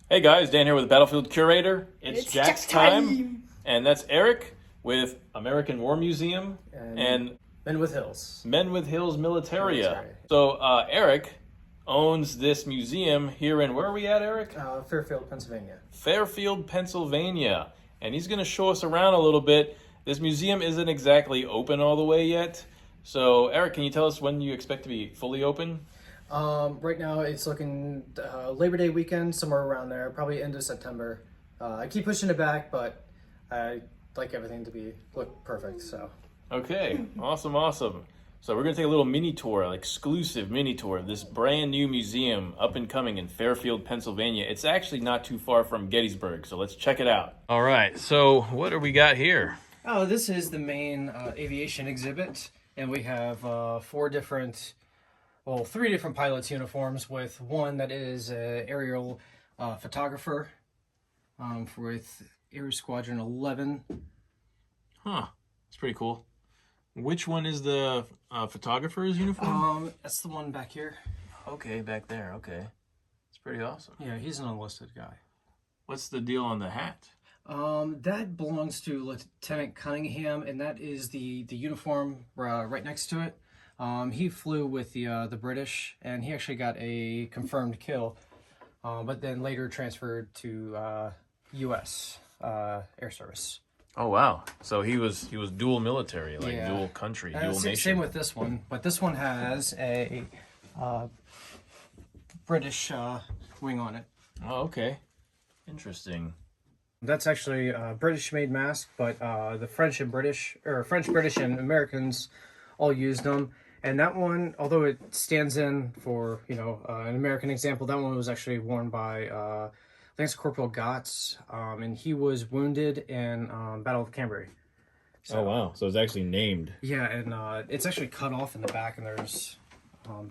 Hey guys, Dan here with the Battlefield Curator. It's Jack's time. time. And that's Eric with American War Museum and Men with Hills. Men with Hills Militaria. Military. So Eric owns this museum here in, where are we at, Eric? Fairfield, Pennsylvania. Fairfield, Pennsylvania. And he's going to show us around a little bit. This museum isn't exactly open all the way yet. So Eric, can you tell us when you expect to be fully open? Right now it's looking Labor Day weekend, somewhere around there, probably end of September. I keep pushing it back, but I like everything to look perfect, so. Okay, awesome. So we're going to take a little mini tour, an exclusive mini tour of this brand new museum up and coming in Fairfield, Pennsylvania. It's actually not too far from Gettysburg, so let's check it out. All right, so what do we got here? Oh, this is the main aviation exhibit, and we have three different pilots' uniforms, with one that is an aerial photographer with Air Squadron 11. Huh, that's pretty cool. Which one is the photographer's uniform? That's the one back here. Okay, back there, okay. It's pretty awesome. Yeah, he's an enlisted guy. What's the deal on the hat? That belongs to Lieutenant Cunningham, and that is the uniform right next to it. He flew with the British, and he actually got a confirmed kill, but then later transferred to U.S. Air Service. Oh wow! So he was dual military, like Yeah. dual country, dual nation. Same with this one, but this one has a British wing on it. Oh, okay. Interesting. That's actually a British-made mask, but the French, British, and Americans all used them. And that one, although it stands in for, an American example, that one was actually worn by Lance Corporal Gotts, and he was wounded in Battle of Cambrai. So, oh, wow. So it's actually named. Yeah, and it's actually cut off in the back, and there's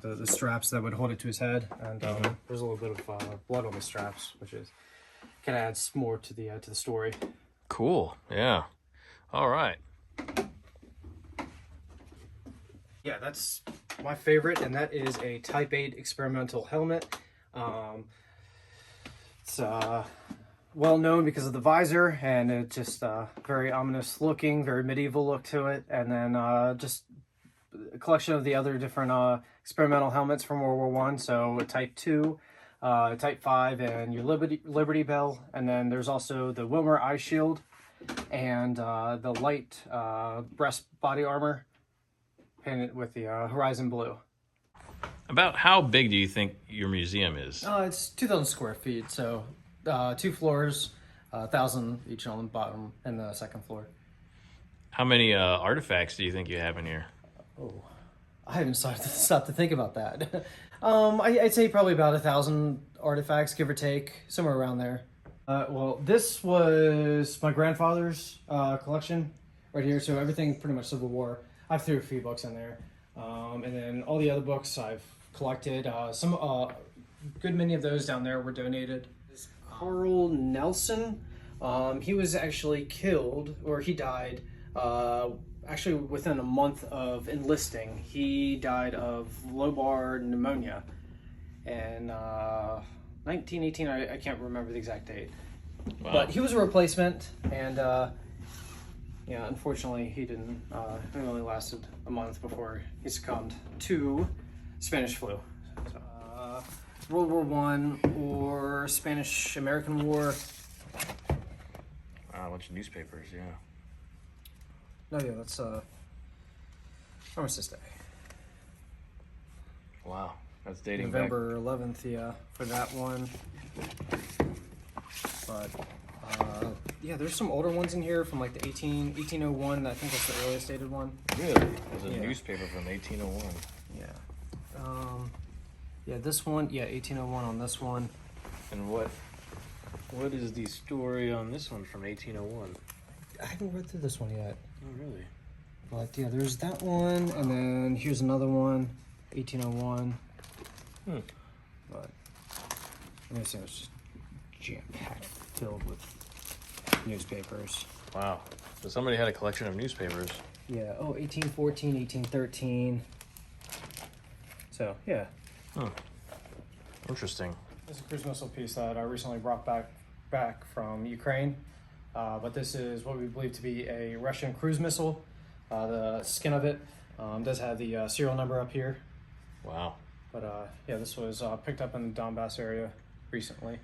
the straps that would hold it to his head. And there's a little bit of blood on the straps, which kind of adds more to the story. Cool. Yeah. All right. Yeah, that's my favorite, and that is a Type 8 experimental helmet. It's well known because of the visor, and it's just very ominous looking, very medieval look to it, and then just a collection of the other different experimental helmets from World War I. So Type 2, Type 5, and your Liberty Bell, and then there's also the Wilmer Eye Shield, and the light breast body armor, painted with the horizon blue. About how big do you think your museum is? It's 2,000 square feet, so 2 floors, 1,000 each on the bottom and the second floor. How many artifacts do you think you have in here? Oh, I haven't stopped to think about that. I'd say probably about 1,000 artifacts, give or take, somewhere around there. Well, this was my grandfather's collection right here, so everything pretty much Civil War. I've threw a few books in there, and then all the other books I've collected. Some good many of those down there were donated. This Carl Nelson, he was actually killed, or he died, actually within a month of enlisting. He died of lobar pneumonia in 1918. I can't remember the exact date, wow. But he was a replacement, and yeah, unfortunately, he didn't. It only lasted a month before he succumbed to Spanish flu. So, World War I or Spanish-American War. Wow, a bunch of newspapers, yeah. No, yeah, that's Armistice Day. Wow, that's dating November 11th, yeah, for that one. But yeah, there's some older ones in here from like the 1801. I think that's the earliest dated one. Really? There's a newspaper from 1801. Yeah. Yeah, this one. Yeah, 1801 on this one. And what is the story on this one from 1801? I haven't read through this one yet. Oh, really? But yeah, there's that one, and then here's another one, 1801. But let me see, it's just jam-packed, filled with newspapers. Wow. So somebody had a collection of newspapers. Yeah. Oh, 1814, 1813. So yeah. Interesting. This is a cruise missile piece that I recently brought back from Ukraine. But this is what we believe to be a Russian cruise missile. The skin of it does have the serial number up here. Wow. But yeah, this was picked up in the Donbass area recently.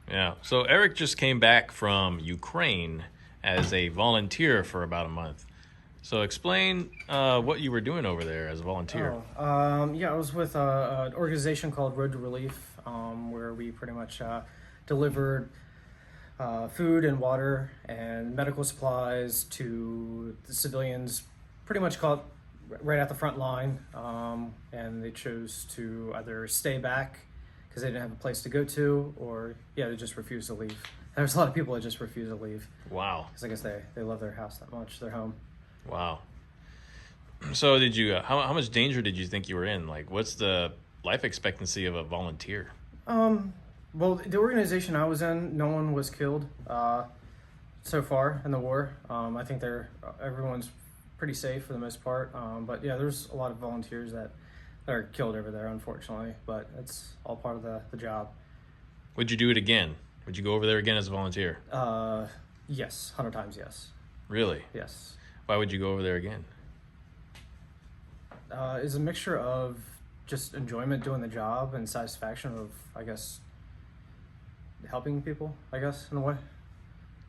Yeah. So Eric just came back from Ukraine as a volunteer for about a month. So explain what you were doing over there as a volunteer. Yeah, I was with an organization called Road to Relief, where we pretty much delivered food and water and medical supplies to the civilians, pretty much caught right at the front line, and they chose to either stay back because they didn't have a place to go to, or yeah, they just refused to leave. There's a lot of people that just refuse to leave. Wow. Because I guess they love their house that much, their home. Wow. So did you, how much danger did you think you were in? Like, what's the life expectancy of a volunteer? Well, the organization I was in, no one was killed so far in the war. I think everyone's pretty safe for the most part. But yeah, there's a lot of volunteers that are killed over there, unfortunately. But it's all part of the job. Would you do it again? Would you go over there again as a volunteer? Yes, 100 times yes. Really? Yes. Why would you go over there again? It's a mixture of just enjoyment doing the job and satisfaction of, I guess, helping people, I guess, in a way.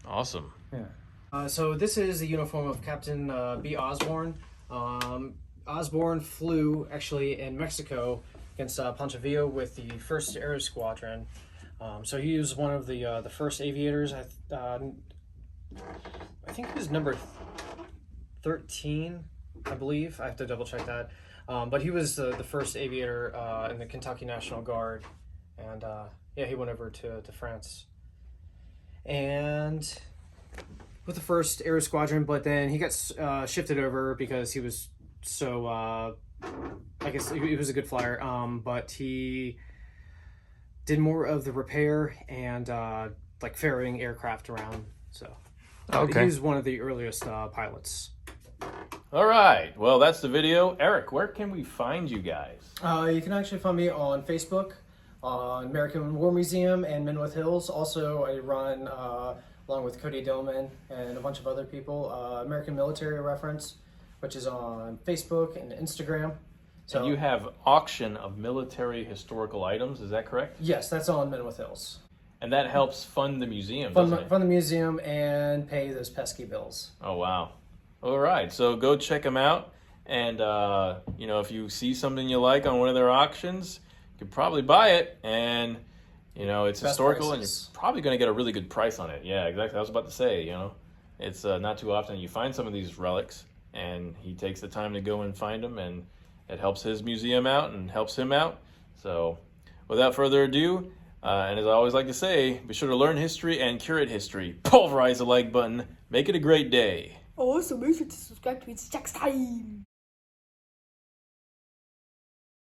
Awesome. Yeah. So this is the uniform of Captain B. Osborne. Osborne flew actually in Mexico against Pancho Villa with the 1st Aero Squadron. So he was one of the first aviators. I think he was number 13, I believe. I have to double check that. But he was the first aviator in the Kentucky National Guard. And yeah, he went over to France. And with the 1st Aero Squadron, but then he got shifted over because he was so, I guess he was a good flyer, but he did more of the repair and like ferrying aircraft around. So Okay. he was one of the earliest pilots. All right. Well, that's the video. Eric, where can we find you guys? You can actually find me on Facebook, on American War Museum and Menwith Hills. Also, I run, along with Cody Dillman and a bunch of other people, American Military Reference, which is on Facebook and Instagram. So And you have auction of military historical items, is that correct? yes, that's on Menwith Hills. And that helps fund the museum, Fund doesn't it? the museum and pay those pesky bills. Oh, wow. All right. So go check them out. And, you know, if you see something you like on one of their auctions, you could probably buy it. And, you know, it's Best historical prices. and you're probably going to get a really good price on it. Yeah, exactly. I was about to say, you know, it's not too often you find some of these relics. And he takes the time to go and find them. And it helps his museum out and helps him out. So without further ado, and as I always like to say, be sure to learn history and curate history. Pulverize the like button. Make it a great day. Also, make sure to subscribe to It's Jack's Time.